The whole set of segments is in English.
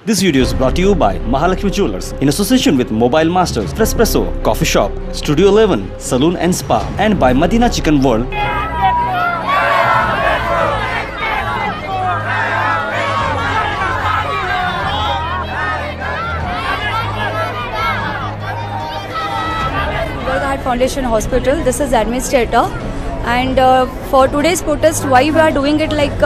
This video is brought to you by Mahalakshmi Jewelers in association with Mobile Masters, Prespresso, Coffee Shop, Studio 11, Saloon and Spa, and by Madina Chicken World. Foundation Hospital. This is administrator, and for today's protest, why we are doing it like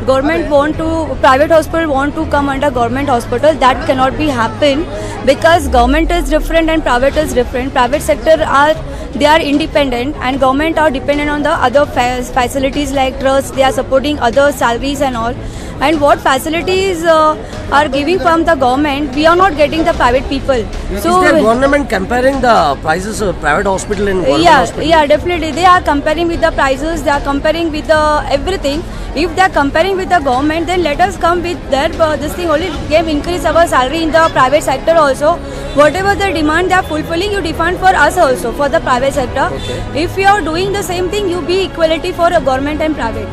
government want to, private hospital want to come under government hospital. That cannot be happen because government is different and private is different. Private sector they are independent and government are dependent on the other facilities like trust. They are supporting other salaries and all. And what facilities are giving from the government, we are not getting the private people. Is the government comparing the prices of private hospital and government hospital? Yeah, definitely. They are comparing with the prices, they are comparing with the everything. If they are comparing with the government, then let us come with their this thing only, give increase our salary in the private sector also. Whatever the demand they are fulfilling, you demand for us also, for the private sector. Okay. If you are doing the same thing, you be equality for a government and private.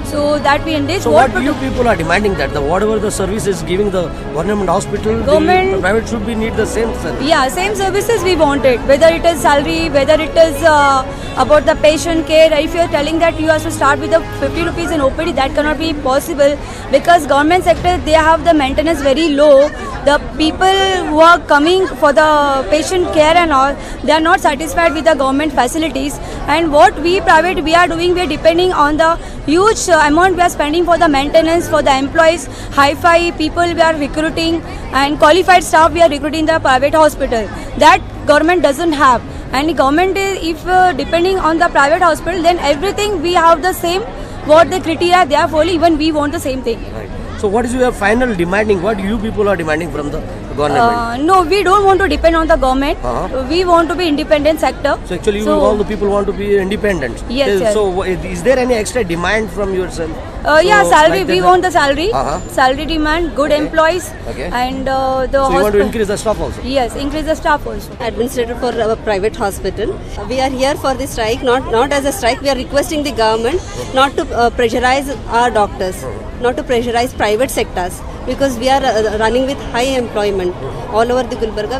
So that we engage. So what you people are demanding that whatever the service is giving the government hospital, the private should be need the same service. Yeah, same services we want it. Whether it is salary, whether it is about the patient care. If you are telling that you have to start with the 50 rupees in OPD, that cannot be possible because government sector they have the maintenance very low. The people who are coming for the patient care and all, they are not satisfied with the government facilities. And what we private we are doing, we are depending on the huge amount we are spending for the maintenance, for the employees, hi-fi people we are recruiting and qualified staff we are recruiting in the private hospital. That government doesn't have. And government is, if depending on the private hospital, then everything we have the same, what the criteria they are following, even we want the same thing. Right. So what is your final demanding? What you people are demanding from the government? No, we don't want to depend on the government. We want to be independent sector. So actually all the people want to be independent. Yes. So is there any extra demand from yourself? Yeah, salary. Like we want the salary. Salary demand, good employees. Okay. And so you want to increase the staff also? Yes, increase the staff also. Administrator for our private hospital. We are here for the strike, not as a strike. We are requesting the government not to pressurize our doctors, not to pressurize private sectors, because we are running with high employment all over the Gulbarga.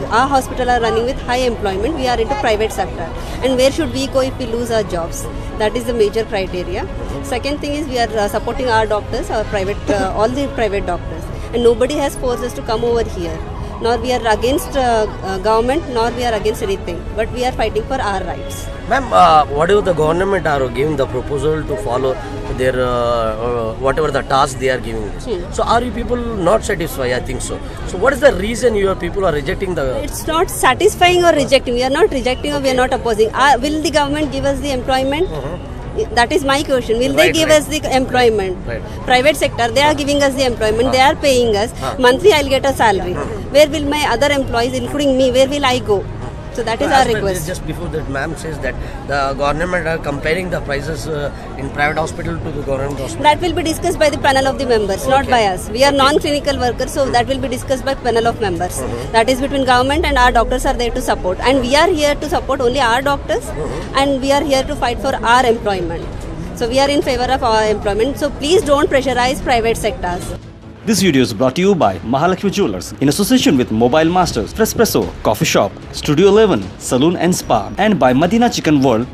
Our hospital are running with high employment. We are into private sector, and where should we go if we lose our jobs? That is the major criteria. Second thing is we are supporting our doctors, our private, all the private doctors, and nobody has forced us to come over here. Nor we are against government, nor we are against anything, but we are fighting for our rights. Ma'am, whatever the government are giving the proposal to follow their whatever the task they are giving this. So are you people not satisfied? I think so. So what is the reason your people are rejecting the? It's not satisfying or rejecting. We are not rejecting or we are not opposing. Will the government give us the employment? That is my question. Will they give us the employment? Private sector, they are giving us the employment. They are paying us. Monthly, I'll get a salary. Where will my other employees, including me, where will I go? So that is our request. Just before that, ma'am says that the government are comparing the prices in private hospital to the government hospital. That will be discussed by the panel of the members, not by us. We are non-clinical workers, so that will be discussed by panel of members. That is between government and our doctors are there to support. And we are here to support only our doctors, and we are here to fight for our employment. So we are in favor of our employment. So please don't pressurize private sectors. This video is brought to you by Mahalakshmi Jewelers in association with Mobile Masters, Prespresso, Coffee Shop, Studio 11, Saloon and Spa, and by Madina Chicken World.